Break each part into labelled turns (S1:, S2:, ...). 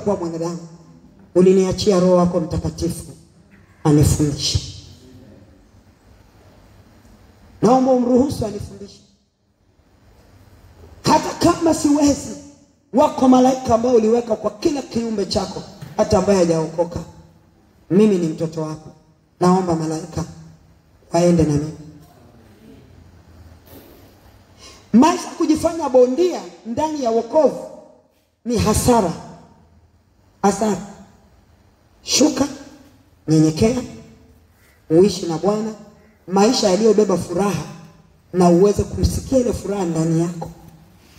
S1: kuwa mwanadamu, uliniachia Roho wako Mtakatifu anifundishe. Naomba umruhusu anifundishe. Hata kama siwezi, wako malaika ambao uliweka kwa kila kiumbe chako, hata ambaye hajaokoka. Mimi ni mtoto wako. Naomba malaika waende na mimi. Maisha kujifanya bondia ndani ya wokovu ni hasara. Hasara. Shuka, nyenyekea, uishi na Bwana maisha yaliyobeba furaha, na uweze kusikia ile furaha ndani yako,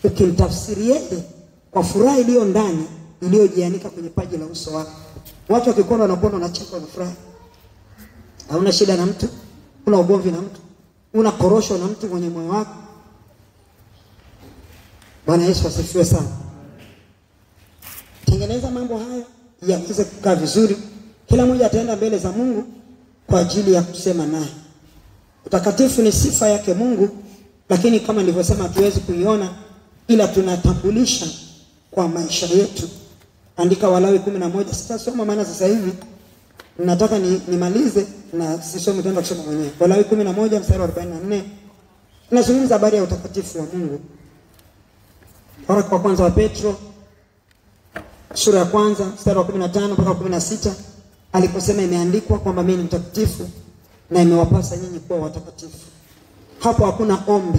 S1: ukimtafsiri yeye kwa furaha iliyo ndani, iliyojianika kwenye paji la uso wako. Watu wakikuona wanakuona unacheka, unafurahi. Hauna shida na mtu, una ugomvi na mtu, una korosho na mtu kwenye moyo wako. Bwana Yesu asifiwe sana. Tengeneza mambo haya yaweze kukaa vizuri. Kila mmoja ataenda mbele za Mungu kwa ajili ya kusema naye. Utakatifu ni sifa yake Mungu, lakini kama nilivyosema hatuwezi kuiona ila tunatambulisha kwa maisha yetu. Andika Walawi 11. Sitasoma maana sasa hivi nataka nimalize na sisome, tenda kusoma mwenyewe. Walawi 11 mstari wa 44. Nazungumza habari ya utakatifu wa Mungu. Waraka wa kwanza wa Petro sura ya kwanza mstari wa 15 mpaka 16, aliposema imeandikwa kwamba mimi ni mtakatifu na imewapasa nyinyi kuwa watakatifu. Hapo hakuna ombi.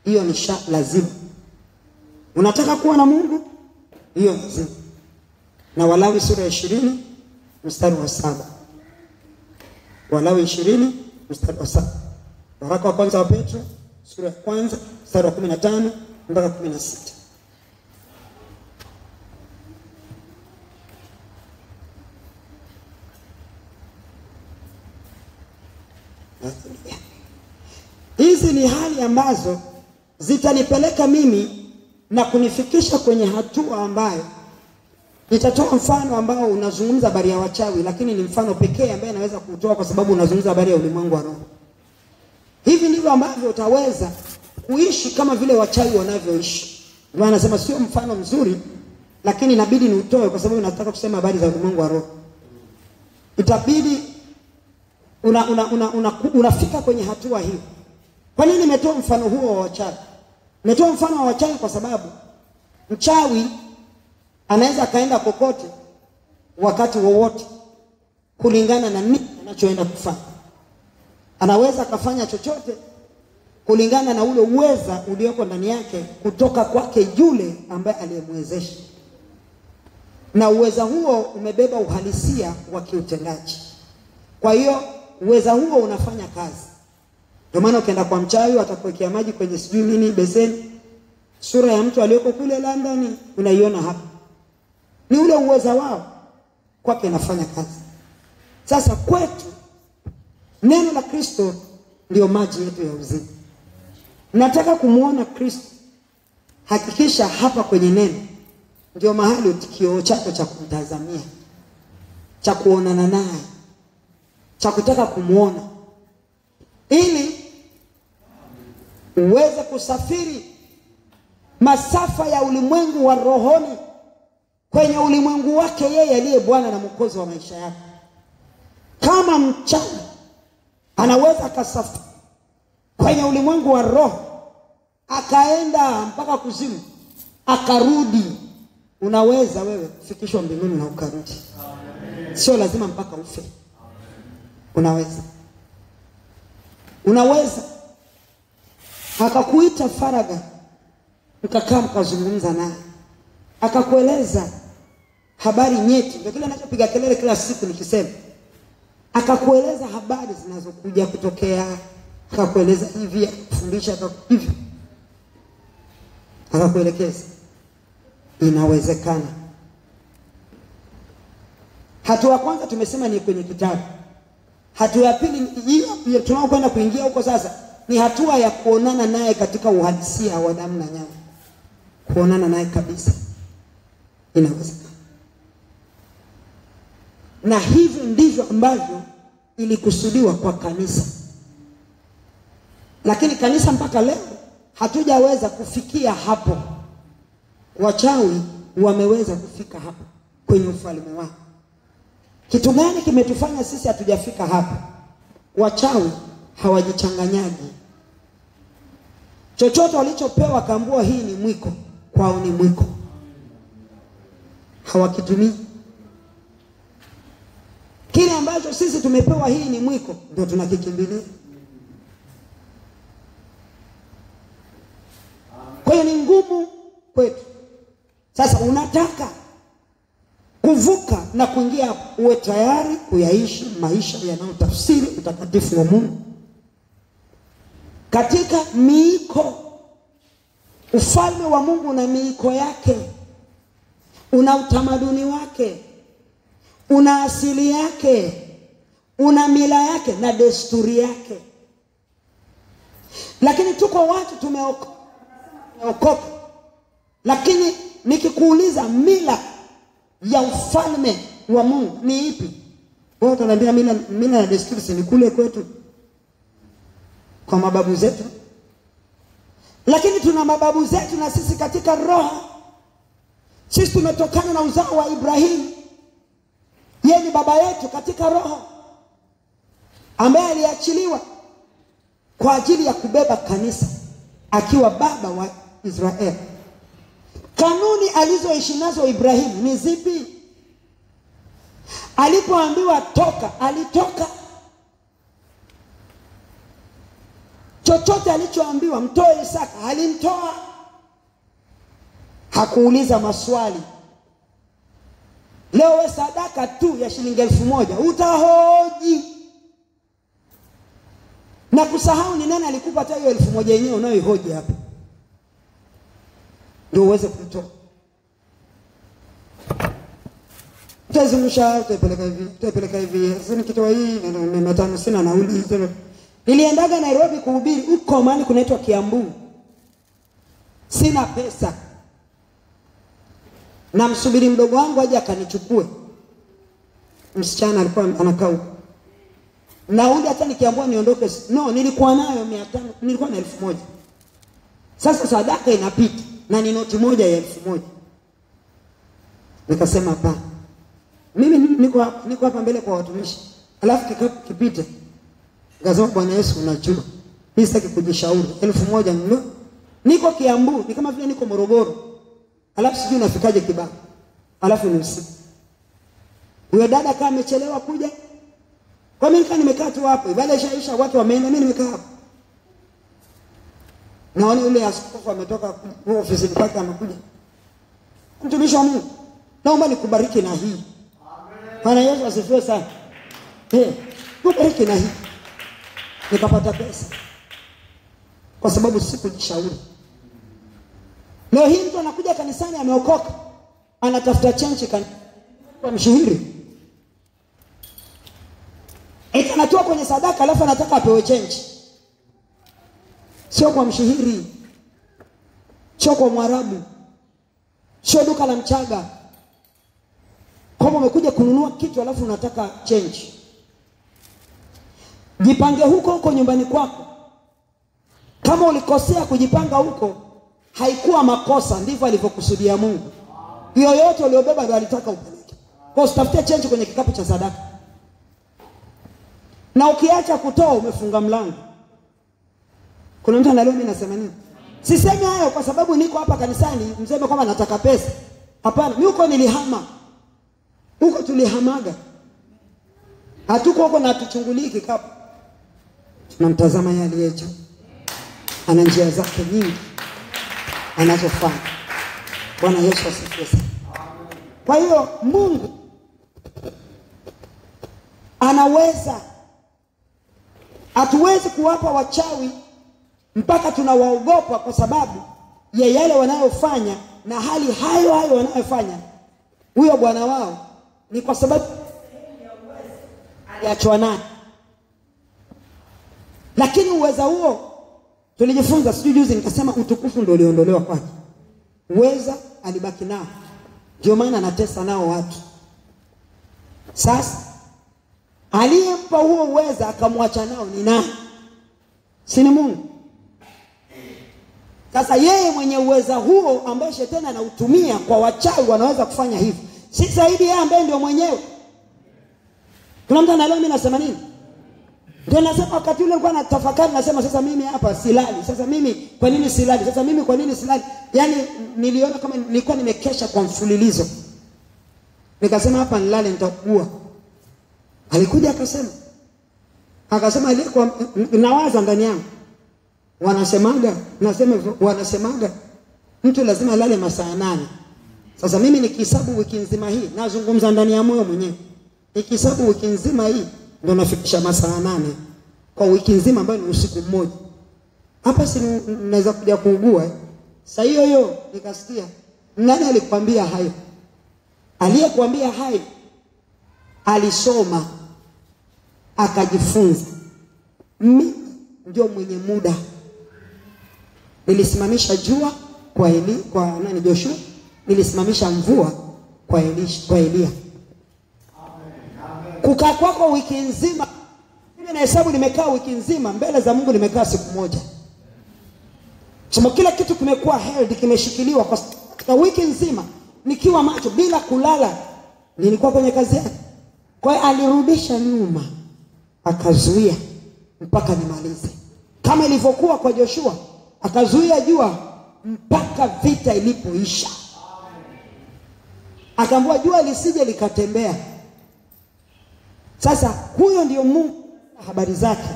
S1: Hiyo ni lazima. Unataka kuwa na Mungu? Hiyo lazima. Na Walawi sura ya 20 mstari wa 7. Walawi 20 mstari wa 7. Waraka wa kwanza wa Petro sura ya kwanza mstari wa 15 mpaka 16. Hizi ni hali ambazo zitanipeleka mimi na kunifikisha kwenye hatua ambayo nitatoa mfano ambao unazungumza habari ya wachawi, lakini ni mfano pekee ambaye naweza kutoa kwa sababu unazungumza habari ya ulimwengu wa roho. Hivi ndivyo ambavyo utaweza kuishi kama vile wachawi wanavyoishi. Bwana anasema sio mfano mzuri, lakini inabidi niutoe kwa sababu nataka kusema habari za ulimwengu wa roho. Itabidi unafika kwenye hatua hiyo. Kwa nini nimetoa mfano huo wa wachawi? Nimetoa mfano wa wachawi kwa sababu mchawi anaweza kaenda kokote wakati wowote kulingana na nini anachoenda kufanya. Anaweza kafanya chochote kulingana na ule uweza ulioko ndani yake kutoka kwake yule ambaye aliyemwezesha. Na uweza huo umebeba uhalisia wa kiutendaji. Kwa hiyo uweza huo unafanya kazi. Ndio maana ukienda kwa mchawi atakuwekea maji kwenye sijui nini beseni. Sura ya mtu aliyoko kule London unaiona hapa. Ni ule uweza wao kwake inafanya kazi. Sasa kwetu neno la Kristo ndio maji yetu ya uzima. Nataka kumuona Kristo. Hakikisha hapa kwenye neno ndio mahali kioo chako cha kumtazamia, cha kuonana naye, cha kutaka kumuona, ili uweze kusafiri masafa ya ulimwengu wa rohoni kwenye ulimwengu wake yeye aliye Bwana na Mwokozi wa maisha yako. Kama mchana anaweza akasafiri kwenye ulimwengu wa roho akaenda mpaka kuzimu akarudi, unaweza wewe kufikishwa mbinguni na ukarudi. Sio lazima mpaka ufe. Unaweza akakuita faraga, mkakaa mkazungumza naye, akakueleza habari nyeti. Ndio kile ninachopiga kelele kila siku nikisema. Akakueleza habari zinazokuja kutokea, akakueleza hivi, akakufundisha hivi, akakuelekeza. Inawezekana. Hatua ya kwanza tumesema ni kwenye kitabu. Hatua ya pili hiyo tunaokwenda kuingia huko sasa ni hatua ya kuonana naye katika uhalisia wa damu na nyama. Kuonana naye kabisa. Inawezekana. Na hivyo ndivyo ambavyo ilikusudiwa kwa kanisa. Lakini kanisa mpaka leo hatujaweza kufikia hapo. Wachawi wameweza kufika hapo. kwenye ufalme wake. Kitu gani kimetufanya sisi hatujafika hapa? Wachawi hawajichanganyagi. Chochote walichopewa kaambua hii ni mwiko, kwao ni mwiko, hawakitumii. Kile ambacho sisi tumepewa hii ni mwiko, ndio tunakikimbilia. Kwa hiyo ni ngumu kwetu. Sasa unataka kuvuka na kuingia, uwe tayari kuyaishi maisha yanayotafsiri utakatifu wa Mungu katika miiko. Ufalme wa Mungu una miiko yake, una utamaduni wake, una asili yake, una mila yake na desturi yake. Lakini tuko watu tumeokoka, lakini nikikuuliza mila ya ufalme wa Mungu ni ipi? Wewe utaniambia mila na desturi si kule kwetu kwa mababu zetu. Lakini tuna mababu zetu na sisi katika roho. Sisi tumetokana na uzao wa Ibrahimu. Yeye ni baba yetu katika roho, ambaye aliachiliwa kwa ajili ya kubeba kanisa akiwa baba wa Israeli. Kanuni alizoishi nazo Ibrahimu ni zipi? Alipoambiwa toka, alitoka. Chochote alichoambiwa mtoe Isaka, alimtoa. Hakuuliza maswali. Leo we sadaka tu ya shilingi 1000 utahoji na kusahau ni nani alikupa hata hiyo 1000 yenyewe unayoihoji hapo, ndio uweze kutoa. Utazungusha, utapeleka hivi. Sasa nikitoa hii na 500 sina nauli. Niliendaga Nairobi kuhubiri huko mahali kunaitwa Kiambu. Sina pesa. Na msubiri mdogo wangu aje akanichukue. Msichana alikuwa anakaa huko. Nauli hata nikiambiwa niondoke, no, nilikuwa nayo 500, nilikuwa na 1000. Sasa sadaka inapita na ni noti moja ya 1000. Nikasema hapana. Mimi niko hapa mbele kwa watumishi. Alafu kikapu kipite. Nikasema Bwana Yesu, unajua mimi sitaki kujishauri. 1000 niko Kiambu, ni kama vile niko Morogoro. Alafu sijui nafikaje Kibaha. Alafu ni usiku. Huyo dada kama amechelewa kuja. Kwa mimi nimekaa tu hapo. Ibada ishaisha, watu wameenda, mimi nimekaa hapo. Naona yule askofu ametoka kwa ofisi kwake amekuja. Mtumishi wa Mungu, naomba nikubariki na hii. Bwana Yesu asifiwe sana. Kubariki na hii. Nikapata pesa. Kwa sababu sikujishauri. Leo hii mtu anakuja kanisani ameokoka, anatafuta chenchi kwa mshihiri. Anatoa kwenye sadaka alafu anataka apewe chenchi. Sio kwa mshihiri. Sio kwa Mwarabu. Sio duka la Mchaga. Kama umekuja kununua kitu alafu unataka chenchi. Jipange huko nyumbani kwako. Kama ulikosea kujipanga huko, haikuwa makosa, ndivyo alivyokusudia Mungu. Yoyote uliobeba ndio alitaka upeleke. Kwa usitafute chenji kwenye kikapu cha sadaka. Na ukiacha kutoa umefunga mlango. Kuna mtu analeo mimi nasema nini? Sisemi hayo kwa sababu niko hapa kanisani mseme kama nataka pesa. Hapana, mimi huko nilihama. Huko tulihamaga. Hatuko huko na tuchungulii kikapu. Tunamtazama yeye aliyecho. Ana njia zake nyingi anazofanya. Bwana Yesu asifiwe sana. Kwa hiyo Mungu anaweza. Hatuwezi kuwapa wachawi mpaka tunawaogopa kwa sababu ya yale wanayofanya na hali hayo wanayofanya. Huyo bwana wao ni kwa sababu aliachwa naye. Lakini uweza huo tulijifunza sijui juzi nikasema utukufu ndio uliondolewa kwake. Uweza alibaki nao. Ndio maana anatesa nao watu. Sasa aliyempa huo uweza akamwacha nao ni nani? Si ni Mungu. Sasa yeye mwenye uweza huo ambaye shetani anautumia kwa wachawi wanaweza kufanya hivi. Si zaidi yeye ambaye ndio mwenyewe. Kuna mtu anaelewa mimi nasema nini? Ndio nasema wakati ule nilikuwa natafakari, nasema sasa mimi hapa silali. Sasa mimi kwa nini silali? Sasa mimi kwa nini silali? Yaani niliona kama nilikuwa nimekesha kwa mfululizo. Nikasema hapa nilale nitakuwa. Alikuja akasema alikuwa nawaza ndani yangu. Wanasemaga mtu lazima alale masaa 8. Sasa mimi nikihesabu wiki nzima hii, nazungumza ndani ya moyo mwenyewe. Nikihesabu wiki nzima hii ndio nafikisha masaa 8 kwa wiki nzima ambayo ni usiku mmoja. Hapa si naweza kuja kuugua. Sasa hiyo nikasikia, nani alikwambia hayo? Aliyekwambia hayo alisoma akajifunza. Mimi ndio mwenye muda. Nilisimamisha jua kwa nani Joshua, nilisimamisha mvua kwa Elia. Kukaa kwako wiki nzima, mimi nahesabu nimekaa wiki nzima, mbele za Mungu nimekaa siku moja. Sema kila kitu kimekuwa held, kimeshikiliwa kwa wiki nzima nikiwa macho bila kulala. Nilikuwa kwenye kazi yake. Kwa hiyo alirudisha nyuma, akazuia mpaka nimalize. Kama ilivyokuwa kwa Joshua, akazuia jua mpaka vita ilipoisha. Akaambia jua lisije likatembea. Sasa huyo ndio Mungu habari zake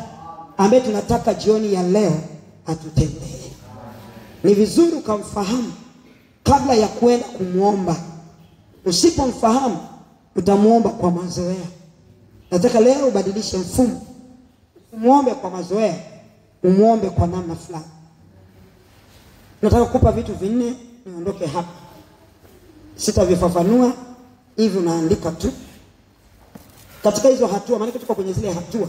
S1: ambaye tunataka jioni ya leo atutendee. Ni vizuri ukamfahamu kabla ya kwenda kumuomba. Usipomfahamu utamuomba kwa mazoea. Nataka leo ubadilishe mfumo. Umuombe kwa mazoea, umuombe kwa namna fulani. Nataka kukupa vitu 4 niondoke hapa. Sitavifafanua, hivi unaandika tu. Katika hizo hatua, maana tuko kwenye zile hatua.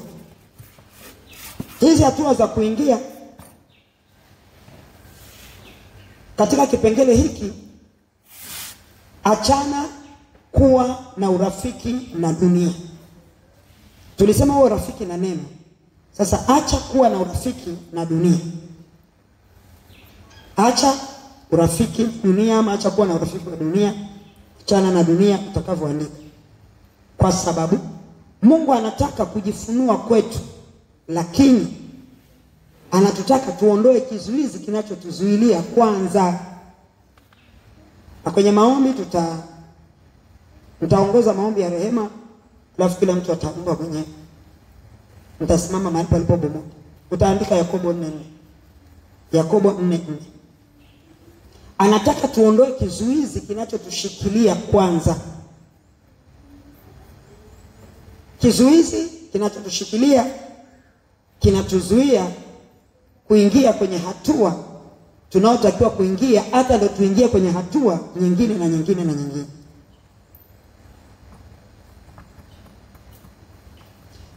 S1: Hizi hatua za kuingia katika kipengele hiki, achana kuwa na urafiki na dunia. Tulisema huo urafiki na neno. Sasa acha kuwa na urafiki na dunia. Acha urafiki dunia, ama acha kuwa na urafiki na dunia. Achana na dunia utakavyoandika. Kwa sababu Mungu anataka kujifunua kwetu, lakini anatutaka tuondoe kizuizi kinachotuzuilia kwanza. Na kwenye maombi tutaongoza maombi ya rehema, alafu kila mtu ataomba mwenyewe. Mtasimama mahali palipobomoka. Utaandika Yakobo 4:4. Yakobo 4:4. Anataka tuondoe kizuizi kinachotushikilia kwanza. Kizuizi kinachotushikilia kinatuzuia kuingia kwenye hatua tunaotakiwa kuingia, hata ndio tuingie kwenye hatua nyingine na nyingine na nyingine.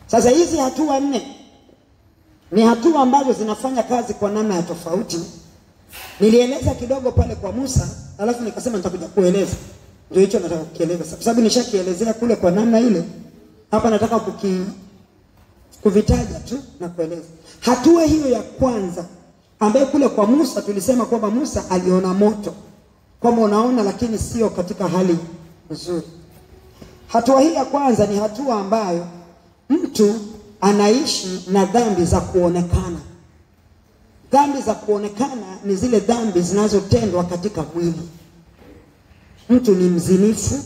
S1: Sasa hizi hatua 4 ni hatua ambazo zinafanya kazi kwa namna ya tofauti. Nilieleza kidogo pale kwa Musa, alafu nikasema nitakuja kueleza. Ndio hicho nataka kukieleza. Kwa sababu nishakielezea kule kwa namna ile. Hapa nataka kuvitaja tu na kueleza. Hatua hiyo ya kwanza ambaye kule kwa Musa tulisema kwamba Musa aliona moto. Kama unaona lakini sio katika hali nzuri. Hatua hii ya kwanza ni hatua ambayo mtu anaishi na dhambi za kuonekana. Dhambi za kuonekana ni zile dhambi zinazotendwa katika mwili. Mtu ni mzinifu,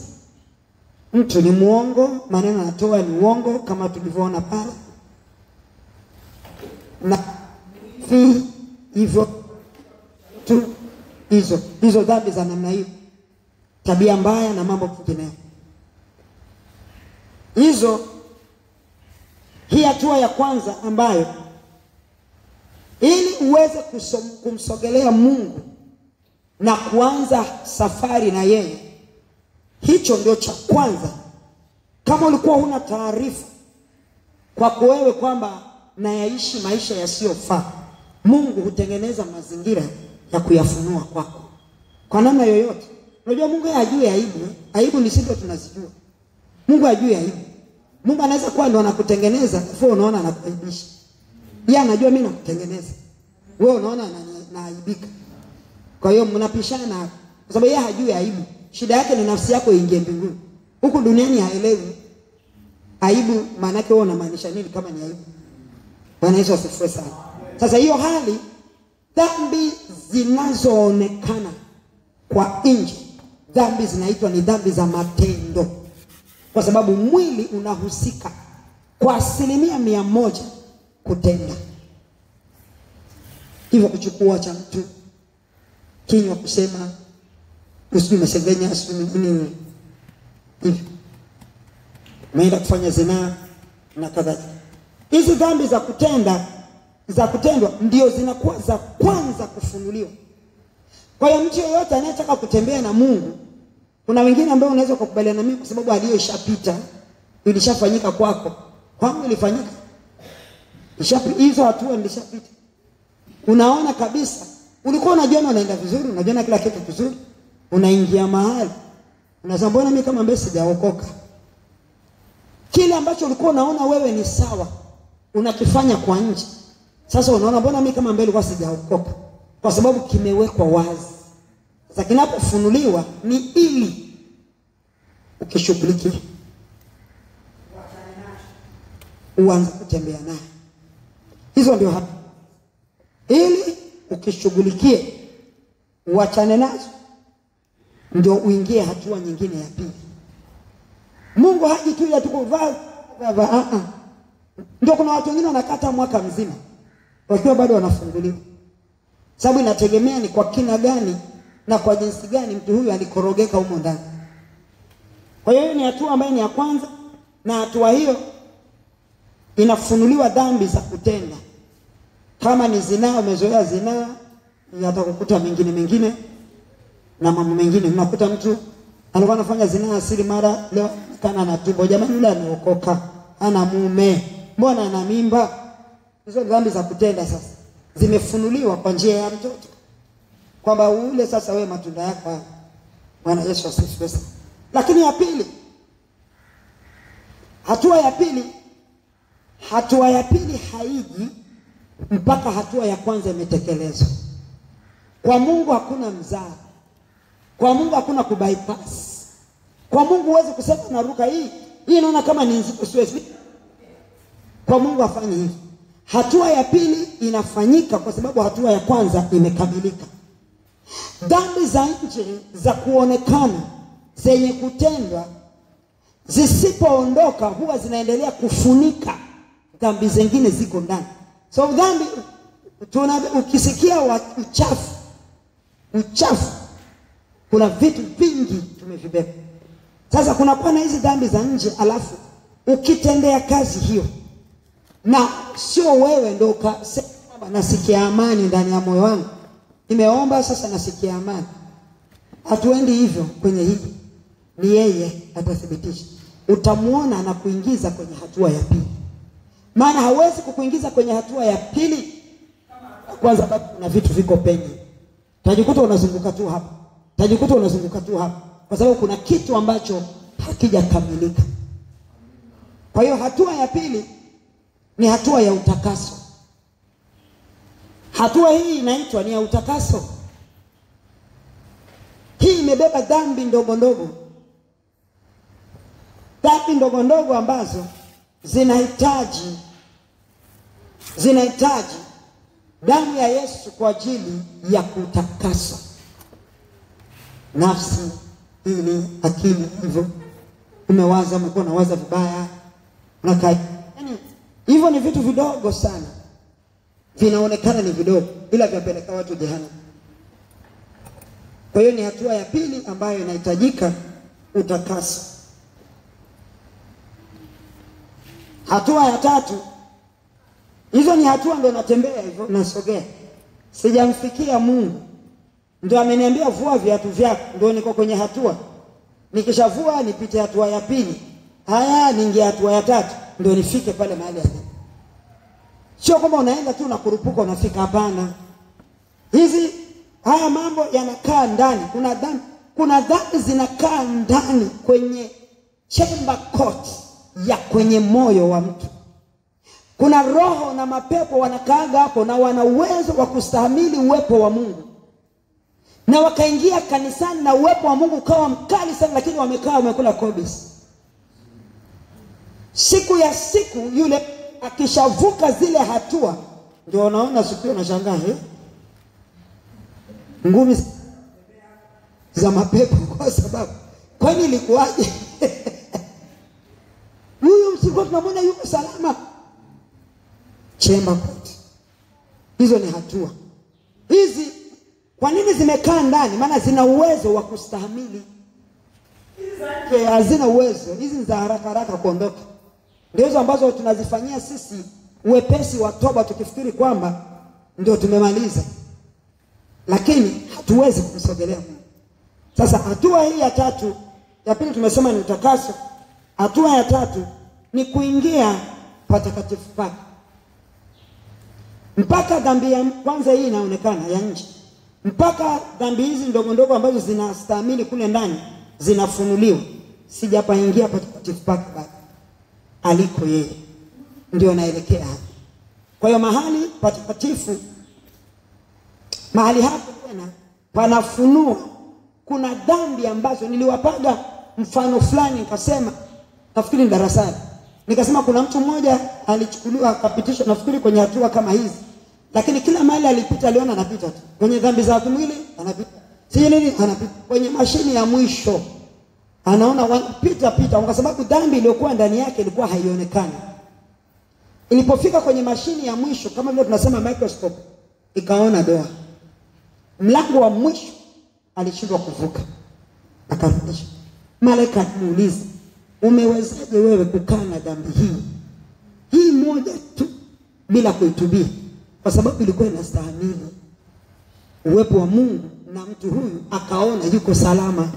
S1: mtu ni muongo, maneno anatoa ni uongo kama tulivyoona pale. Na hivyo tu hizo dhambi za namna hiyo, tabia mbaya na mambo mengine. Hii hatua ya kwanza ambayo ili uweze kumsogelea Mungu na kuanza safari na yeye, hicho ndio cha kwanza. Kama ulikuwa huna taarifa kwa wewe kwamba nayaishi maisha yasiyofaa, Mungu hutengeneza mazingira ya kuyafunua kwako kwa namna yoyote. Unajua Mungu hajui aibu. Aibu ni sisi tunazijua. Mungu hajui aibu. Mungu anaweza kuwa ndo anakutengeneza, wewe unaona anakuaibisha. Yeye anajua mimi nakutengeneza, wewe unaona naaibika. Kwa hiyo mnapishana, kwa sababu yeye hajui aibu. shida yake ni nafsi yako iingie mbinguni. Huku duniani haelewi aibu maana yake wewe unamaanisha nini kama ni aibu. Bwana Yesu asifiwe sana. Sasa hiyo hali, dhambi zinazoonekana kwa nje, dhambi zinaitwa ni dhambi za matendo, kwa sababu mwili unahusika kwa 100% kutenda. Hivyo kuchukua cha mtu, kinywa kusema, usijui umesengenya, usijui nini, hivyo umeenda kufanya zinaa na kadhalika. Hizi dhambi za kutendwa ndio zinakuwa za kwanza kufunuliwa. Kwa hiyo mtu yeyote anayetaka kutembea na Mungu, kuna wengine ambao unaweza kukubaliana na mimi kwa sababu aliyeshapita, ilishafanyika kwako. Kwangu ilifanyika. Hizo hatua nilishapita. Unaona kabisa, ulikuwa unajiona unaenda vizuri, unajiona kila kitu vizuri, unaingia mahali unasema mbona mimi kama mbele sijaokoka. Kile ambacho ulikuwa unaona wewe ni sawa, unakifanya kwa nje. Sasa unaona mbona mimi kama mbele kwa sijaokoka, kwa sababu kimewekwa wazi. Sasa kinapofunuliwa ni ili ukishughulikia, uanze kutembea naye. Hizo ndio hapa. Ili ukishughulikie, uachane nazo, ndio uingie hatua nyingine ya pili. Mungu haji tu ya tukuvaa. Ndio kuna watu wengine wanakata mwaka mzima wakiwa bado wanafunguliwa. Sababu inategemea ni kwa kina gani na kwa jinsi gani mtu huyu alikorogeka humo ndani. Kwa hiyo ni hatua ambayo ni ya kwanza, na hatua hiyo inafunuliwa dhambi za kutenda. Kama ni zinaa, umezoea zinaa, yatakukuta mengine na mambo mengine. Unakuta mtu alikuwa anafanya zinaa asili, mara leo kana na tumbo. Jamani, yule ameokoka, ana mume, mbona ana mimba? Hizo dhambi za kutenda sasa zimefunuliwa kwa njia ya mtoto, kwamba ule sasa wewe matunda yako. Bwana Yesu asifiwe. Lakini ya pili, hatua ya pili haiji mpaka hatua ya kwanza imetekelezwa. Kwa Mungu hakuna mzaa. Kwa Mungu hakuna kubypass. Kwa Mungu huwezi kusema naruka hii inaona kama ni nzito siwezi. Kwa Mungu afanye hivi. Hatua ya pili inafanyika kwa sababu hatua ya kwanza imekamilika. Dhambi za nje za kuonekana zenye kutendwa zisipoondoka huwa zinaendelea kufunika dhambi zingine ziko ndani. So dhambi ukisikia uchafu kuna vitu vingi tumevibeba. Sasa kuna kwa na hizi dhambi za nje, alafu ukitendea kazi hiyo, na sio wewe ndio ukasema nasikia amani ndani ya moyo wangu, nimeomba sasa nasikia amani. Hatuendi hivyo kwenye hili. Ni yeye atathibitisha. Utamuona na kuingiza kwenye hatua ya pili. Maana hawezi kukuingiza kwenye hatua ya pili kwanza bado kuna vitu viko penye. Tajikuta unazunguka tu hapa. Kwa sababu kuna kitu ambacho hakijakamilika. Kwa hiyo hatua ya pili ni hatua ya utakaso. Hatua hii inaitwa ni ya utakaso. Hii imebeba dhambi ndogo ndogo ambazo zinahitaji damu ya Yesu kwa ajili ya kutakasa nafsi, ili akili hivyo. Umekuwa unawaza vibaya, yani hivyo ni vitu vidogo sana, vinaonekana ni vidogo ila vyapeleka watu jehanamu. Kwa hiyo ni hatua ya pili ambayo inahitajika utakaso. Hatua ya tatu, hizo ni hatua ndio natembea hivyo, nasogea. Sijamfikia Mungu. Ndio ameniambia vua viatu vyako, ndio niko kwenye hatua. Nikishavua nipite hatua ya pili. Haya niingie hatua ya tatu, ndio nifike pale mahali hapo. Sio kama unaenda tu na kurupuka unafika, hapana. Haya mambo yanakaa ndani. Kuna dhambi zinakaa ndani kwenye chamber court ya kwenye moyo wa mtu. Kuna roho na mapepo wanakaaga hapo na wana uwezo wa kustahimili uwepo wa Mungu. na wakaingia kanisani na uwepo wa Mungu ukawa mkali sana, lakini wamekaa wamekula kobisi. Siku ya siku yule akishavuka zile hatua, ndio unaona siku unashangaa ngumi za mapepo, kwa sababu kwani ilikuwaje? Huyu msiku tunamwona yuko salama. Chemba kote. Hizo ni hatua. Hizi kwa nini zimekaa ndani? Maana zina uwezo wa kustahimili. Hizi hazina uwezo. Hizi ni za haraka haraka kuondoka. Ndio hizo ambazo tunazifanyia sisi uwepesi wa toba, tukifikiri kwamba ndio tumemaliza. Lakini hatuwezi kumsogelea Mungu. Sasa hatua hii ya tatu, ya pili tumesema ni utakaso. Hatua ya tatu ni kuingia patakatifu pake. Mpaka dhambi ya kwanza hii inaonekana ya nje, mpaka dhambi hizi ndogo ndogo ambazo zinastahimili kule ndani zinafunuliwa, sijapaingia patakatifu pake bado. Aliko yeye ndio naelekea hapo. Kwa hiyo mahali patakatifu, mahali hapo tena panafunua kuna dhambi ambazo niliwapaga mfano fulani, nikasema nafikiri ni darasani, nikasema kuna mtu mmoja alichukuliwa akapitishwa nafikiri kwenye hatua kama hizi, lakini kila mahali alipita aliona anapita tu. Kwenye dhambi za kimwili anapita, si nini anapita, kwenye mashini ya mwisho anaona wanapita kwa sababu dhambi iliyokuwa ndani yake ilikuwa haionekani. Ilipofika kwenye mashini ya mwisho, kama vile tunasema microscope, ikaona doa. Mlango wa mwisho alishindwa kuvuka, akarudisha. Malaika muuliza, umewezaje wewe kukaa na dhambi hii moja tu bila kuitubia? Kwa sababu ilikuwa inastahimili uwepo wa Mungu, na mtu huyu akaona yuko salama,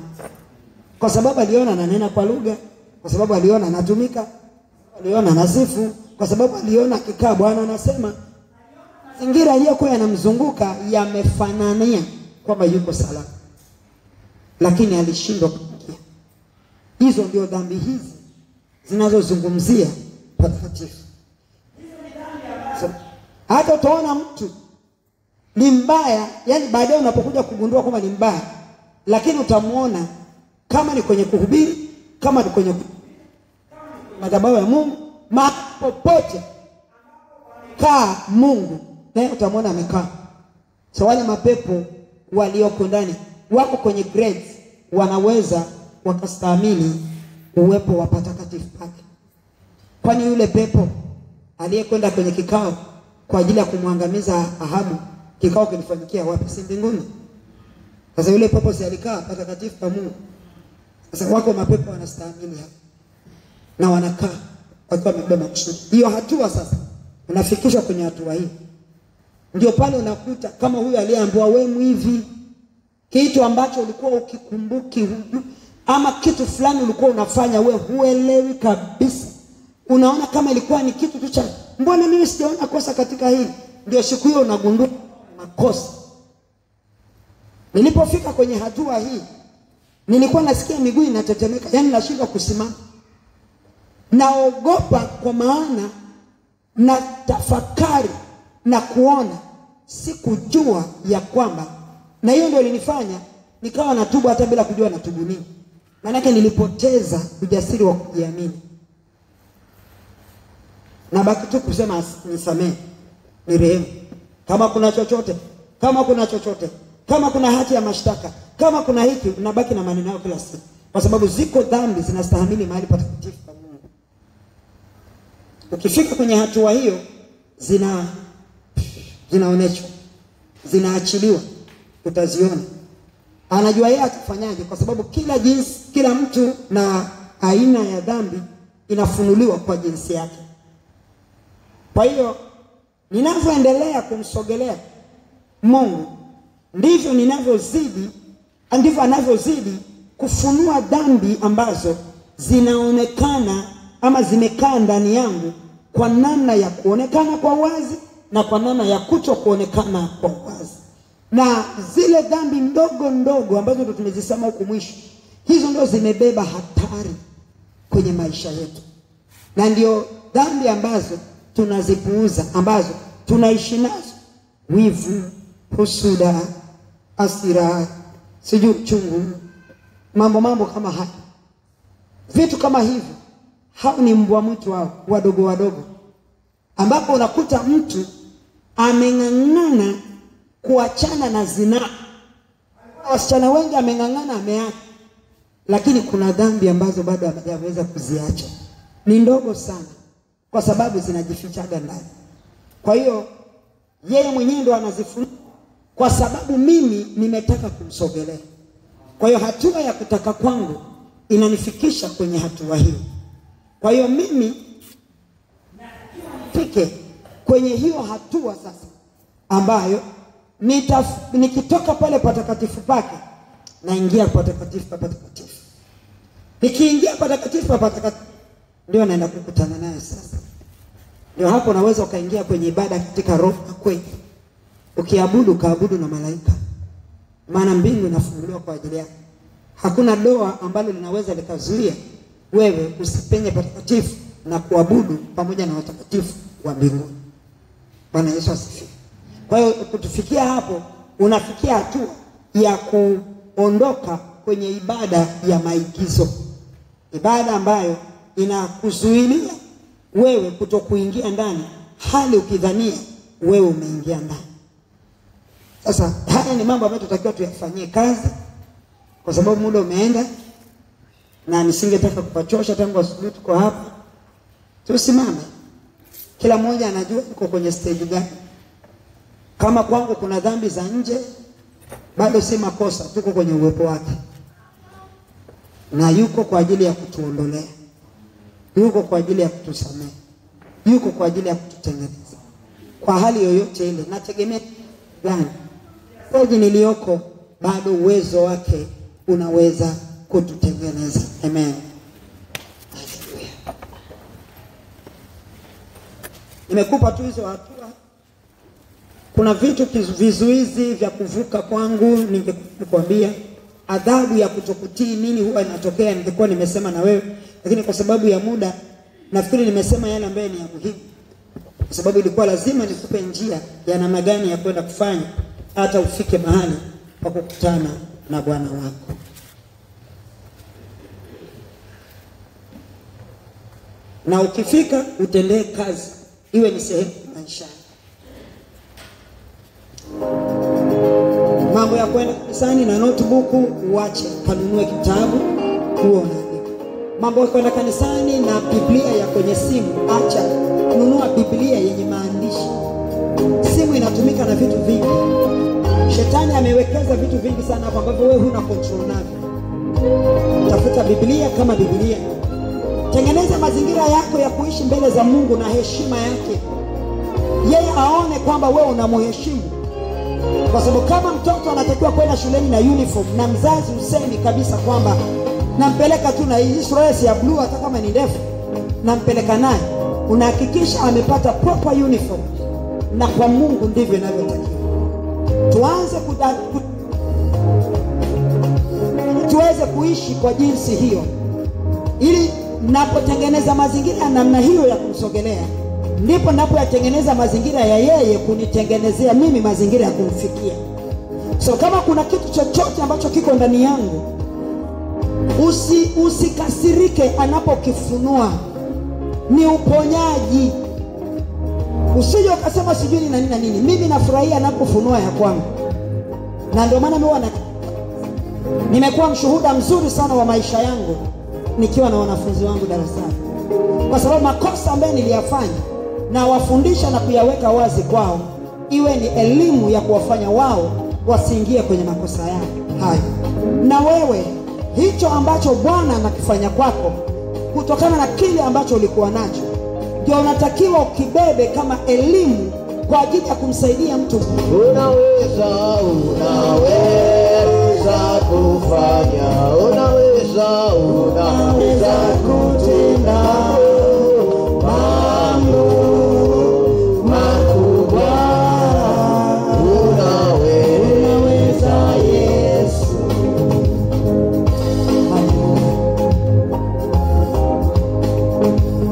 S1: kwa sababu aliona ananena kwa lugha, kwa sababu aliona anatumika, aliona anasifu, kwa sababu aliona akikaa Bwana anasema. Mazingira yaliyokuwa yanamzunguka yamefanania kwamba yuko salama, lakini alishindwa kuingia. Hizo ndio dhambi hizi zinazozungumzia patakatifu. Hata utaona mtu ni mbaya, yani baadaye unapokuja kugundua kwamba ni mbaya, lakini utamuona kama ni kwenye kuhubiri, kama ni kwenye madhabahu ya Mungu, popote kaa Mungu, na utamuona amekaa. So wale mapepo walioko ndani wako kwenye grades, wanaweza wakastahimili uwepo wa patakatifu pake. Kwani yule pepo aliyekwenda kwenye kikao kwa ajili ya kumwangamiza Ahabu, kikao kilifanyikia wapi? Si mbinguni. Sasa yule pepo si alikaa patakatifu pa Mungu? Sasa wako mapepo wanastahimili hapo, na wanakaa wakiwa wamebeba kusudi. Hiyo hatua sasa unafikishwa kwenye hatua hii. Ndio pale unakuta kama huyu aliyeambiwa wewe mwivi, kitu ambacho ulikuwa ukikumbuki, ama kitu fulani ulikuwa unafanya wewe huelewi kabisa, unaona kama ilikuwa ni kitu tu cha mbona mimi sijaona kosa katika hili. Ndio siku hiyo unagundua makosa. Nilipofika kwenye hatua hii, nilikuwa nasikia miguu inatetemeka, yani nashindwa kusimama. Naogopa kwa maana na tafakari na kuona sikujua ya kwamba, na hiyo ndio ilinifanya nikawa natubu hata bila kujua natubu nini. Maana yake nilipoteza ujasiri wa kujiamini. Na baki tu kusema nisamehe, ni rehemu. Kama kuna chochote, kama kuna hati ya mashtaka, kama kuna hiki, unabaki na maneno yao kila siku. Kwa sababu ziko dhambi zinastahimili mahali patakatifu pa Mungu. Ukifika kwenye hatua hiyo, zinaoneshwa, zinaachiliwa, utaziona. Anajua yeye atafanyaje, kwa sababu kila mtu na aina ya dhambi inafunuliwa kwa jinsi yake. Kwa hiyo ninavyoendelea kumsogelea Mungu, ndivyo anavyozidi kufunua dhambi ambazo zinaonekana ama zimekaa ndani yangu, kwa namna ya kuonekana kwa wazi na kwa namna ya kuto kuonekana kwa wazi. Na zile dhambi ndogo ambazo ndio tumezisema huko mwisho, hizo ndio zimebeba hatari kwenye maisha yetu. Na ndio dhambi ambazo tunazipuuza, ambazo tunaishi nazo: wivu, husuda, hasira, sijui uchungu, mambo kama haya, vitu kama hivyo. Hao ni mbwa mwitu wao wadogo wadogo, ambapo unakuta mtu ameng'ang'ana kuachana na zinaa. Wasichana wengi ameng'ang'ana ameacha, lakini kuna dhambi ambazo bado hajaweza kuziacha, ni ndogo sana, kwa sababu zinajifichaga ndani. Kwa hiyo yeye mwenyewe ndo anazifunua, kwa sababu mimi nimetaka kumsogelea. Kwa hiyo hatua ya kutaka kwangu inanifikisha kwenye hatua hiyo. Kwa hiyo mimi nifike kwenye hiyo hatua sasa, ambayo nikitoka pale patakatifu pake naingia patakatifu pa patakatifu. Nikiingia patakatifu pa patakatifu ndio naenda kukutana naye sasa. Ndio hapo naweza ukaingia kwenye ibada katika roho na kweli. Ukiabudu kaabudu na malaika, maana mbingu inafunguliwa kwa ajili yako. Hakuna doa ambalo linaweza likazuia wewe usipenye patakatifu na kuabudu pamoja na watakatifu wa mbinguni. Bwana Yesu asifiwe. Kwa hiyo kutufikia hapo, unafikia hatua ya kuondoka kwenye ibada ya maigizo, ibada ambayo inakuzuilia wewe kutokuingia ndani, hali ukidhania wewe umeingia ndani. Sasa haya ni mambo ambayo tutakiwa tuyafanyie kazi, kwa sababu muda umeenda na nisingetaka kupachosha. Tangu asubuhi tuko hapa, tusimame, kila mmoja anajua yuko kwenye stage gani. Kama kwangu kuna dhambi za nje, bado si makosa, tuko kwenye uwepo wake, na yuko kwa ajili ya kutuondolea, yuko kwa ajili ya kutusamehe, yuko kwa ajili ya kututengeneza kwa hali yoyote ile. Nategemea gani stage niliyoko, bado uwezo wake unaweza kututengeneza. Amen. Nimekupa tu hizo hatua. Kuna vitu vizuizi vya kuvuka kwangu, ningekuambia adhabu ya kutokutii nini huwa inatokea, ningekuwa nimesema na wewe, lakini kwa sababu ya muda nafikiri nimesema yale ambayo ni ya muhimu, kwa sababu ilikuwa lazima nikupe njia ya namna gani ya kwenda kufanya hata ufike mahali pa kukutana na Bwana wako. Na ukifika utendee kazi, iwe ni sehemu ya maisha. Mambo ya kwenda kanisani na notebook uache, kanunue kitabu uone. Mambo ya kwenda kanisani na Biblia ya kwenye simu acha, nunua Biblia yenye maandishi. Simu inatumika na vitu vingi. Shetani amewekeza vitu vingi sana hapo ambavyo wewe huna control navyo. Tafuta Biblia kama Biblia. Tengeneza mazingira yako ya kuishi mbele za Mungu na heshima yake, yeye aone kwamba wewe unamheshimu. Kwa sababu kama mtoto anatakiwa kwenda shuleni na uniform, na mzazi usemi kabisa kwamba nampeleka tu na hii suruali ya blue hata kama ni ndefu, nampeleka naye, unahakikisha amepata proper uniform. Na kwa Mungu ndivyo inavyotakiwa. Tuweze kuishi kwa jinsi hiyo, ili napotengeneza mazingira ya namna hiyo ya kumsogelea, ndipo napoyatengeneza mazingira ya yeye kunitengenezea mimi mazingira ya kumfikia. So kama kuna kitu chochote ambacho kiko ndani yangu, usikasirike anapokifunua. Ni uponyaji. Usije ukasema sijui ni nini na nini. Mimi nafurahia anapofunua ya kwangu. Na ndio maana nimekuwa mshuhuda mzuri sana wa maisha yangu nikiwa na wanafunzi wangu darasani, kwa sababu makosa ambayo niliyafanya na wafundisha na kuyaweka wazi kwao, iwe ni elimu ya kuwafanya wao wasiingie kwenye makosa yao hayo. Na wewe hicho ambacho Bwana anakifanya kwako kutokana na kile ambacho ulikuwa nacho, ndio unatakiwa ukibebe kama elimu kwa ajili ya kumsaidia mtu.
S2: Unaweza kufanya, unaweza kutenda mambo makubwa. Unaweza Yesu.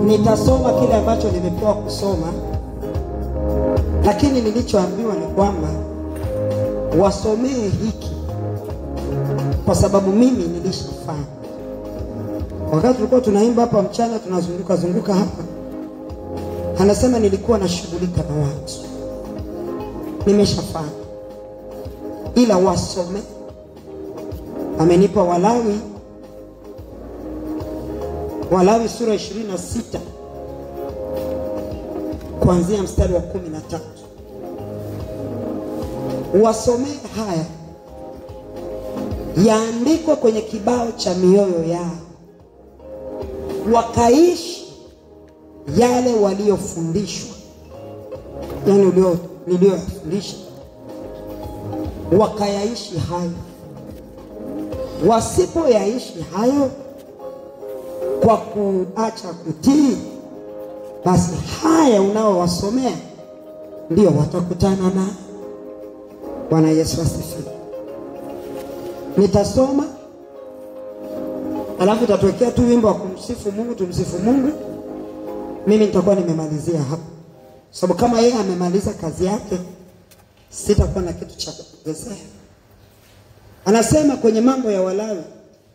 S1: Nitasoma kile ambacho nimepewa kusoma, lakini nilichoambiwa ni kwamba wasomee hiki kwa sababu mimi nilishafanya. Wakati tulikuwa tunaimba hapa mchana, tunazunguka hapa, anasema nilikuwa nashughulika na watu, nimeshafanya, ila wasome. Amenipa Walawi sura 26 kuanzia mstari wa 13. Wasomee haya, yaandikwe kwenye kibao cha mioyo yao, wakaishi yale waliofundishwa, yani niliyofundisha, wakayaishi hayo. Wasipoyaishi hayo kwa kuacha kutii, basi haya unaowasomea ndio watakutana na. Bwana Yesu asifiwe. Nitasoma alafu tatuwekea tu wimbo wa kumsifu Mungu, tumsifu Mungu. Mimi nitakuwa nimemalizia hapo, sababu kama yeye amemaliza kazi yake, sitakuwa na kitu cha kuongezea. Anasema kwenye Mambo ya Walawi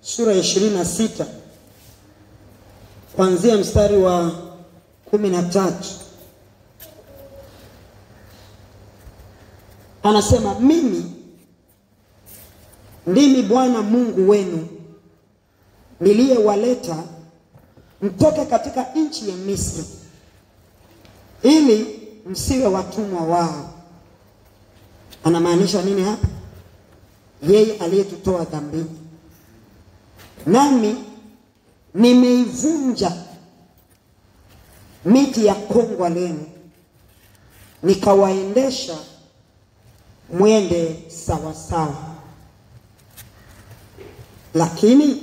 S1: sura ya 26 kuanzia mstari wa 13. Anasema, mimi ndimi Bwana Mungu wenu niliyewaleta mtoke katika nchi ya Misri, ili msiwe watumwa wao. Anamaanisha nini hapa? Yeye aliyetutoa dhambini. Nami nimeivunja miti ya kongwa lenu, nikawaendesha mwende sawa sawa. Lakini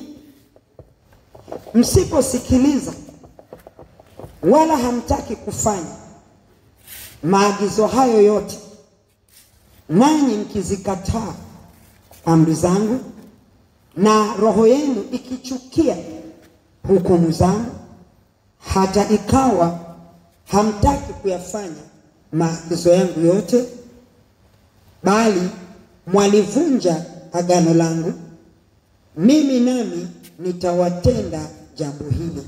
S1: msiposikiliza wala hamtaki kufanya maagizo hayo yote, nanyi mkizikataa amri zangu, na roho yenu ikichukia hukumu zangu, hata ikawa hamtaki kuyafanya maagizo yangu yote, bali mwalivunja agano langu, mimi nami nitawatenda jambo hili.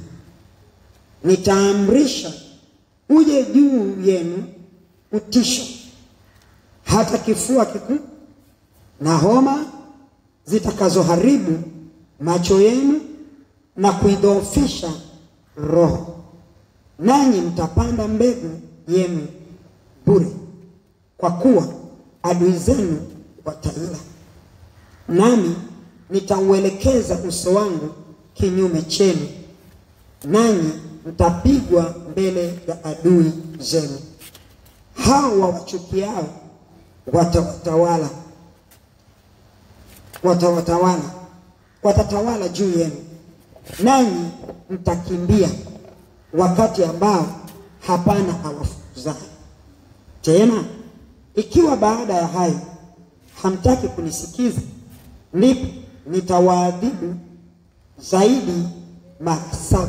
S1: Nitaamrisha uje juu yenu utisho, hata kifua kikuu na homa zitakazoharibu macho yenu na kuidhoofisha roho, nanyi mtapanda mbegu yenu bure, kwa kuwa adui zenu wataila. Nami nitauelekeza uso wangu kinyume chenu, nanyi mtapigwa mbele ya adui zenu. Hao wawachukiao watatawala juu yenu, nanyi mtakimbia wakati ambao hapana awafukuzaye. Tena ikiwa baada ya hayo hamtaki kunisikiza, ndipo nitawaadhibu zaidi mara 7.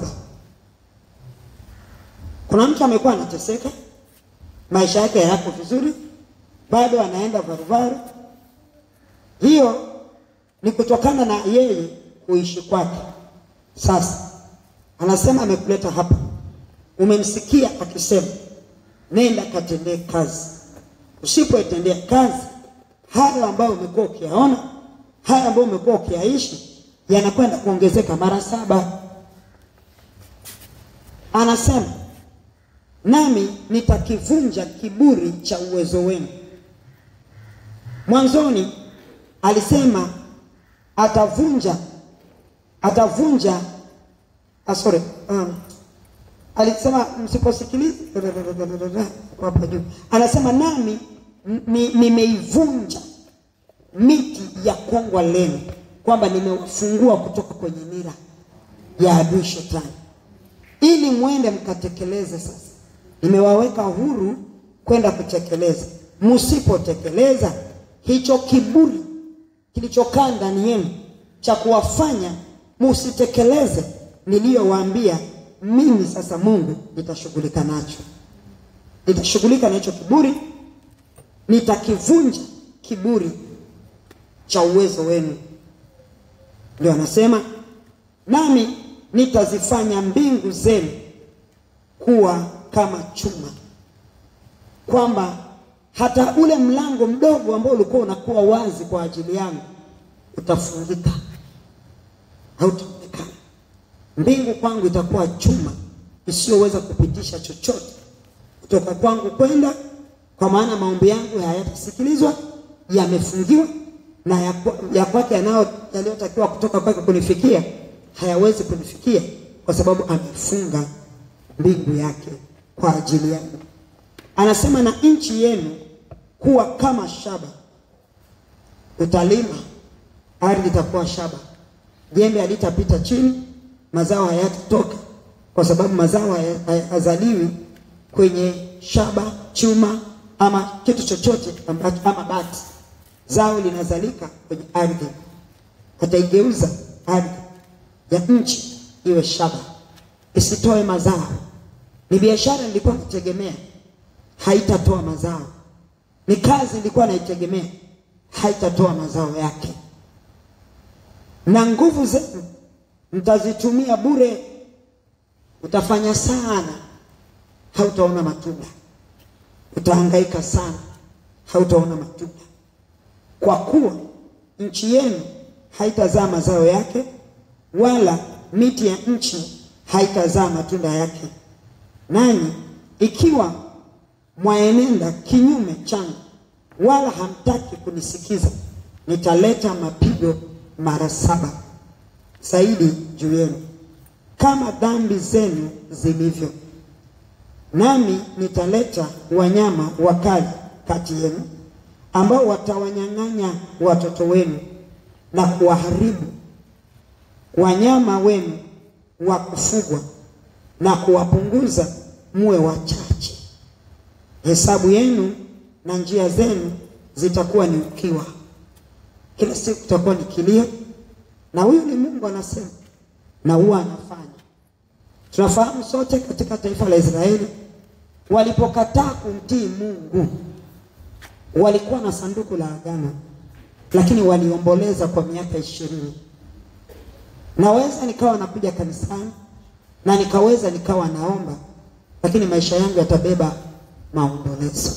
S1: Kuna mtu amekuwa anateseka, maisha yake hayako vizuri, bado anaenda varuvaru. Hiyo ni kutokana na yeye kuishi kwake. Sasa anasema amekuleta hapa, umemsikia akisema nenda katendee kazi. Usipoitendea kazi, hayo ambayo umekuwa ukiyaona, hayo ambayo umekuwa ukiyaishi, yanakwenda kuongezeka mara 7. Anasema, nami nitakivunja kiburi cha uwezo wenu. Mwanzoni alisema alisema msiposikiliza kwa hapa juu. Anasema, nami nimeivunja miti ya kongwa lenu, kwamba nimeufungua kutoka kwenye nira ya adui shetani, ili muende mkatekeleze. Sasa nimewaweka huru kwenda kutekeleza. Msipotekeleza, hicho kiburi kilichokaa ndani yenu cha kuwafanya msitekeleze niliyowaambia mimi, sasa Mungu nitashughulika nacho. Nitashughulika na hicho kiburi, nitakivunja kiburi cha uwezo wenu. Ndio anasema nami nitazifanya mbingu zenu kuwa kama chuma, kwamba hata ule mlango mdogo ambao ulikuwa unakuwa wazi kwa ajili yangu utafungika, hautaonekana. Mbingu kwangu itakuwa chuma isiyoweza kupitisha chochote kutoka kwangu kwenda, kwa maana maombi yangu hayatasikilizwa, yamefungiwa, na ya kwake yaliyotakiwa kutoka kwake kunifikia hayawezi kunifikia, kwa sababu amefunga mbingu yake kwa ajili yangu. Anasema na nchi yenu kuwa kama shaba. Utalima, ardhi itakuwa shaba, jembe halitapita chini, mazao hayatatoka, kwa sababu mazao hayazaliwi kwenye shaba, chuma ama kitu chochote ama bati. Zao linazalika kwenye ardhi. Ataigeuza ardhi ya nchi iwe shaba, isitoe mazao. Ni biashara nilikuwa nategemea, haitatoa mazao. Ni kazi nilikuwa naitegemea, haitatoa mazao yake. Na nguvu zenu mtazitumia bure. Utafanya sana, hautaona matunda. Utahangaika sana, hautaona matunda. Kwa kuwa nchi yenu haitazaa mazao yake, wala miti ya nchi haitazaa matunda yake. Nanyi ikiwa mwaenenda kinyume changu, wala hamtaki kunisikiza, nitaleta mapigo mara 7 zaidi juu yenu, kama dhambi zenu zilivyo. Nami nitaleta wanyama wakali kati yenu, ambao watawanyang'anya watoto wenu na kuwaharibu wanyama wenu wa kufugwa, na kuwapunguza muwe wachache. Hesabu yenu na njia zenu zitakuwa ni ukiwa. Kila siku kutakuwa ni kilio. Na huyu ni Mungu anasema, na huwa anafanya. Tunafahamu sote katika taifa la Israeli, walipokataa kumtii Mungu, walikuwa na sanduku la agano, lakini waliomboleza kwa miaka 20. Naweza nikawa nakuja kanisani na nikaweza nikawa naomba, lakini maisha yangu yatabeba maombolezo.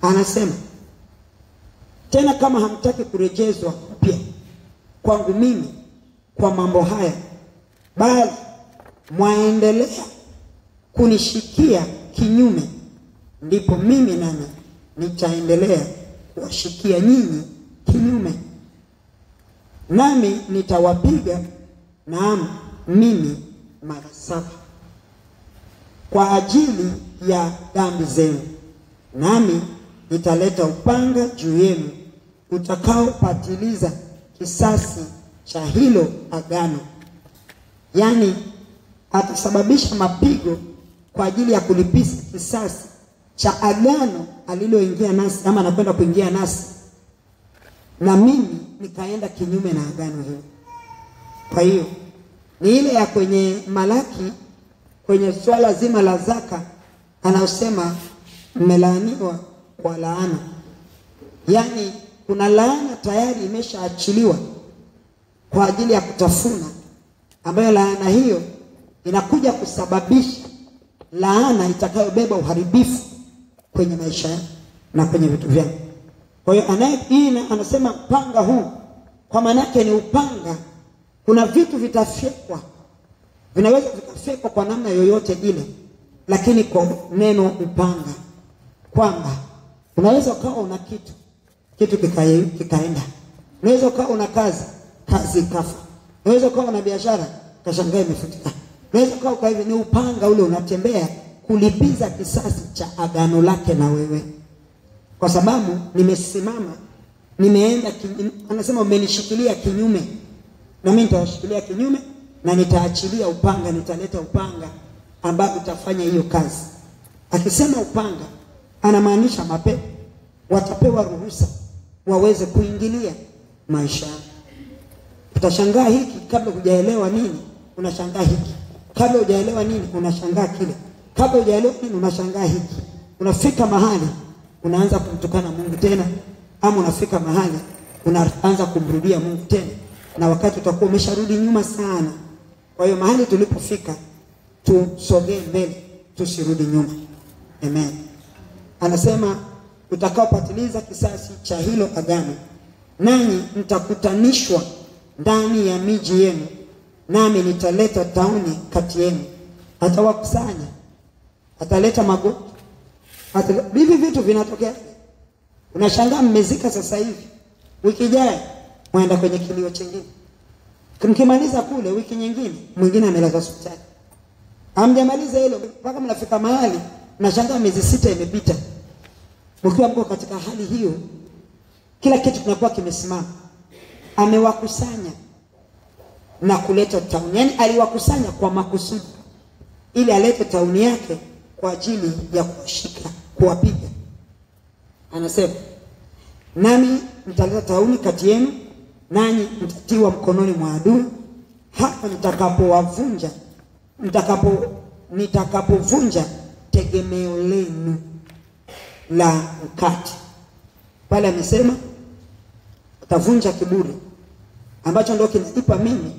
S1: Anasema tena, kama hamtaki kurejezwa upya kwangu mimi kwa mambo haya, bali mwaendelea kunishikia kinyume, ndipo mimi nami nitaendelea kuwashikia nyinyi kinyume. Nami nitawapiga, naam, mimi mara 7 kwa ajili ya dhambi zenu. Nami nitaleta upanga juu yenu utakaopatiliza kisasi cha hilo agano. Yani atasababisha mapigo kwa ajili ya kulipiza kisasi cha agano aliloingia nasi, ama anakwenda kuingia nasi, na mimi nikaenda kinyume na agano hilo. Kwa hiyo ni ile ya kwenye Malaki, kwenye swala zima la zaka, anaosema mmelaaniwa kwa laana. Yani kuna laana tayari imeshaachiliwa kwa ajili ya kutafuna, ambayo laana hiyo inakuja kusababisha laana itakayobeba uharibifu kwenye maisha yako na kwenye vitu vyako. Kwa hiyo anasema upanga huu, kwa maana yake ni upanga. Kuna vitu vitafyekwa, vinaweza vikafyekwa kwa namna yoyote ile, lakini kwa neno upanga, kwamba unaweza ukawa una kitu kikaenda. Unaweza ukawa una kazi ikafa. Unaweza ukawa una biashara kashangaa imefutika. Unaweza ukawa hivi. Ni upanga ule unatembea kulipiza kisasi cha agano lake na wewe. Kwa sababu nimesimama, nimeenda anasema umenishikilia kinyume, na mimi nitawashikilia kinyume, na nitaachilia upanga, nitaleta upanga ambao utafanya hiyo kazi. Akisema upanga, anamaanisha mapepo watapewa ruhusa waweze kuingilia maisha yako. Utashangaa hiki kabla hujaelewa nini, unashangaa hiki. Kabla hujaelewa nini, unashangaa kile. Kabla hujaelewa nini, unashangaa hiki. Unafika mahali unaanza kumtukana Mungu tena, ama unafika mahali unaanza kumrudia Mungu tena, na wakati utakuwa umesharudi nyuma sana. Kwa hiyo mahali tulipofika tusogee mbele, tusirudi nyuma. Amen. Anasema utakaopatiliza kisasi cha hilo agano, nanyi mtakutanishwa ndani ya miji yenu, nami nitaleta tauni kati yenu. Atawakusanya, ataleta magoti. Hivi vitu vinatokea. Unashangaa mmezika sasa hivi, wiki ijayo mwenda kwenye kilio chingine. Mkimaliza kule, wiki nyingine mwingine amelazwa hospitali. Hamjamaliza hilo mpaka mnafika mahali mnashangaa miezi 6 imepita. Mkiwa mko katika hali hiyo, kila kitu kinakuwa kimesimama. Amewakusanya na kuleta tauni. Yaani aliwakusanya kwa makusudi ili alete tauni yake kwa ajili ya kuwashika, kuwapiga. Anasema, nami mtaleta tauni kati yenu, nanyi mtatiwa mkononi mwa adui, hata nitakapovunja tegemeo lenu la mkate. Pale amesema utavunja kiburi ambacho ndio kinanipa mimi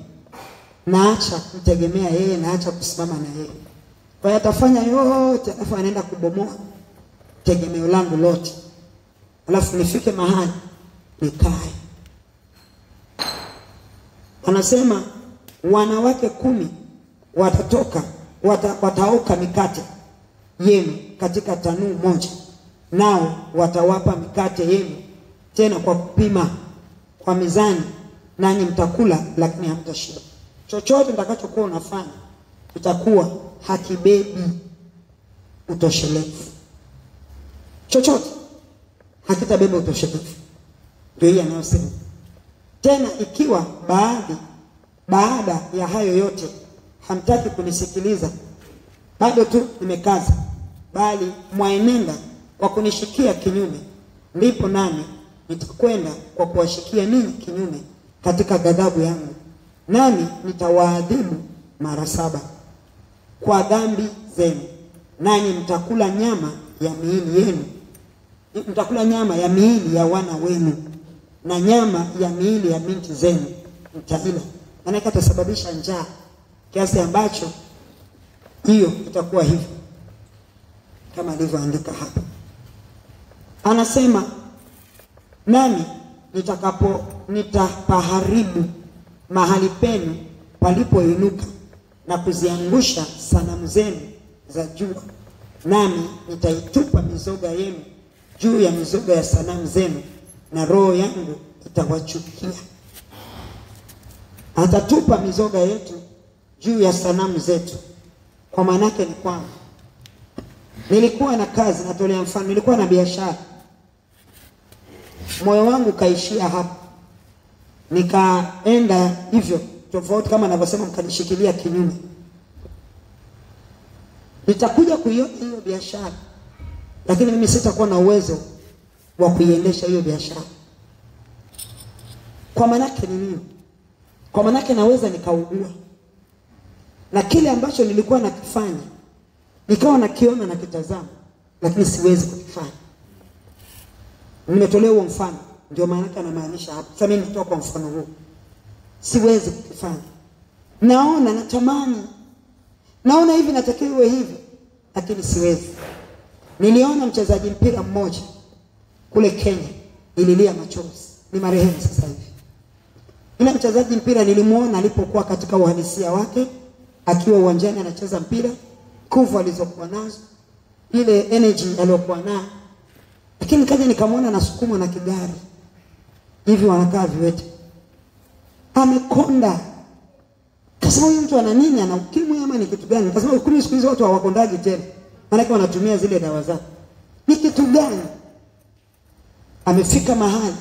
S1: naacha kumtegemea yeye, naacha kusimama na yeye. Kwa hiyo atafanya yote, alafu anaenda kubomoa tegemeo langu lote, alafu nifike mahali nikae. Anasema wanawake 10 wataoka mikate yenu katika tanuu moja, nao watawapa mikate yenu tena kwa kupima kwa mizani, nanyi mtakula lakini hamtashiba. Chochote mtakachokuwa unafanya itakuwa hakibebi utoshelevu. Chochote hakitabeba utoshelevu. Ndio hii anayosema. Tena ikiwa baada ya hayo yote hamtaki kunisikiliza, bado tu nimekaza, bali mwaenenda kwa kunishikia kinyume, ndipo nami nitakwenda kwa kuwashikia ninyi kinyume katika ghadhabu yangu, nami nitawaadhibu mara 7 kwa dhambi zenu, nanyi mtakula nyama ya miili yenu. Mtakula nyama ya miili ya wana wenu, na nyama ya miili ya binti zenu mtaila. Maana itasababisha njaa kiasi ambacho hiyo itakuwa hivyo kama alivyoandika hapa. Anasema, nami nitapaharibu mahali penu palipoinuka na kuziangusha sanamu zenu za jua, nami nitaitupa mizoga yenu juu ya mizoga ya sanamu zenu, na roho yangu itawachukia. Atatupa mizoga yetu juu ya sanamu zetu. Kwa maana yake ni kwamba nilikuwa na kazi, natolea mfano, nilikuwa na biashara, moyo wangu kaishia hapa, nikaenda hivyo tofauti kama anavyosema mkanishikilia kinyume. Nitakuja kuiona hiyo biashara, lakini mimi sitakuwa na uwezo wa kuiendesha hiyo biashara. Kwa maana yake ni nini? Kwa maana yake naweza nikaugua, na kile ambacho nilikuwa nakifanya nikawa nakiona na kitazama, lakini siwezi kukifanya. Nimetolea huo mfano, ndio maana yake anamaanisha hapo. Sasa mimi nitoa kwa mfano huu, siwezi kukifanya. Naona, natamani, naona hivi natakiwa iwe hivi, lakini siwezi. Niliona mchezaji mpira mmoja kule Kenya, nililia machozi, ni marehemu sasa hivi. Ile mchezaji mpira nilimuona alipokuwa katika uhalisia wake, akiwa uwanjani anacheza mpira, nguvu alizokuwa nazo, ile energy aliyokuwa nayo. Lakini kaja nikamwona anasukumwa na kigari hivi, wanakaa viwete, amekonda. Kasema huyu mtu ana nini? Ana ukimwi ama ni kitu gani? Kasema ukimwi siku hizo watu hawakondaji tena, maana wanatumia zile dawa zao. Ni kitu gani? Amefika mahali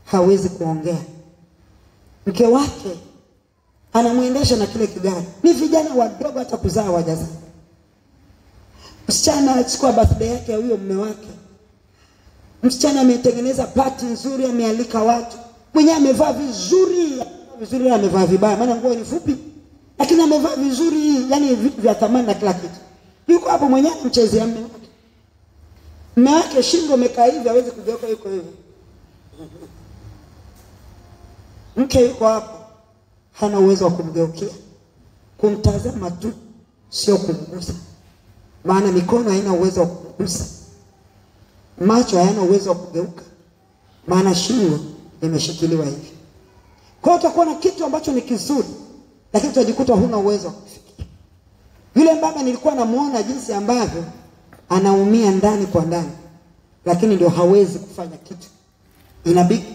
S1: hawezi kuongea. Mke wake anamuendesha na kile kigari. Ni vijana wadogo, hata kuzaa hawajazaa. Msichana achukua birthday yake ya huyo mume wake. Msichana ametengeneza party nzuri, amealika watu. Mwenyewe amevaa vizuri, amevaa vibaya, maana nguo ni fupi. Lakini amevaa vizuri, yani vitu vya thamani na kila kitu. Yuko hapo mwenyewe mchezea mume wake. Mume wake shingo imekaa hivi, hawezi kugeuka, yuko hivi. Mke yuko hapo, hana uwezo wa kumgeukia, kumtazama tu, sio kumgusa. Maana mikono haina uwezo wa kumgusa, macho hayana uwezo wa kugeuka, maana shingo imeshikiliwa hivi. Kwa hiyo utakuwa na kitu ambacho ni kizuri, lakini utajikuta huna uwezo wa kufikia. Yule baba nilikuwa namuona jinsi ambavyo anaumia ndani kwa ndani, lakini ndio hawezi kufanya kitu.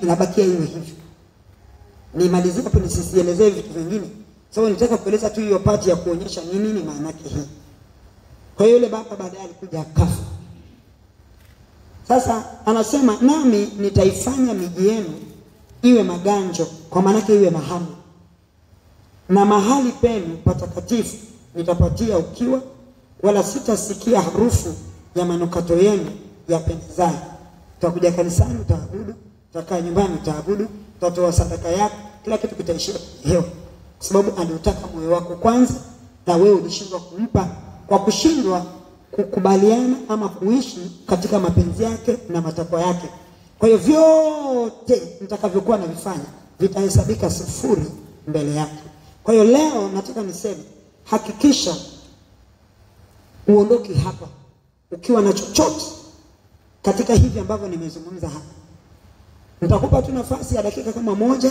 S1: Inabakia iwe hivyo. Nimalizie hapo, nisielezee vitu vingine. Sababu nitaka kueleza tu hiyo part ya kuonyesha nini maana yake hii. Kwa hiyo yule baba baadaye alikuja akafa. Sasa anasema, nami nitaifanya miji yenu iwe maganjo, kwa maana yake iwe mahali, na mahali penu patakatifu nitapatia ukiwa, wala sitasikia harufu ya manukato yenu yapendezayo. Utakuja kanisani utaabudu, utakaa nyumbani utaabudu, utatoa sadaka yako, kila kitu kitaishia hewa, kwa sababu aliutaka moyo wako kwanza, na wewe ulishindwa kumpa kwa kushindwa kukubaliana ama kuishi katika mapenzi yake na matakwa yake. Kwa hiyo vyote mtakavyokuwa na vifanya vitahesabika sifuri mbele yake. Kwa hiyo leo nataka niseme, hakikisha uondoki hapa ukiwa na chochote katika hivi ambavyo nimezungumza hapa. Nitakupa tu nafasi ya dakika kama moja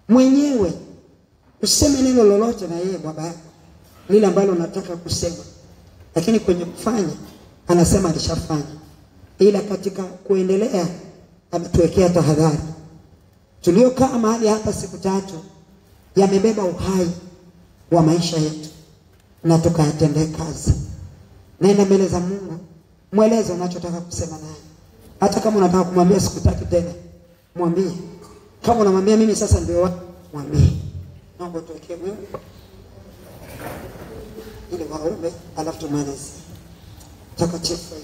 S1: mwenyewe useme neno lolote na yeye baba yako, lile ambalo unataka kusema. Lakini kwenye kufanya anasema alishafanya, ila katika kuendelea ametuwekea tahadhari. Tuliokaa mahali hapa siku 3 yamebeba uhai wa maisha yetu, na tukayatendee kazi. Nenda mbele za Mungu, mweleze unachotaka kusema naye. Hata kama unataka kumwambia sikutaki tena, mwambie. Kama unamwambia mimi sasa ndio, mwambie. Naomba tuwekee Mungu ili waombe, alafu tumalize. Takatifu.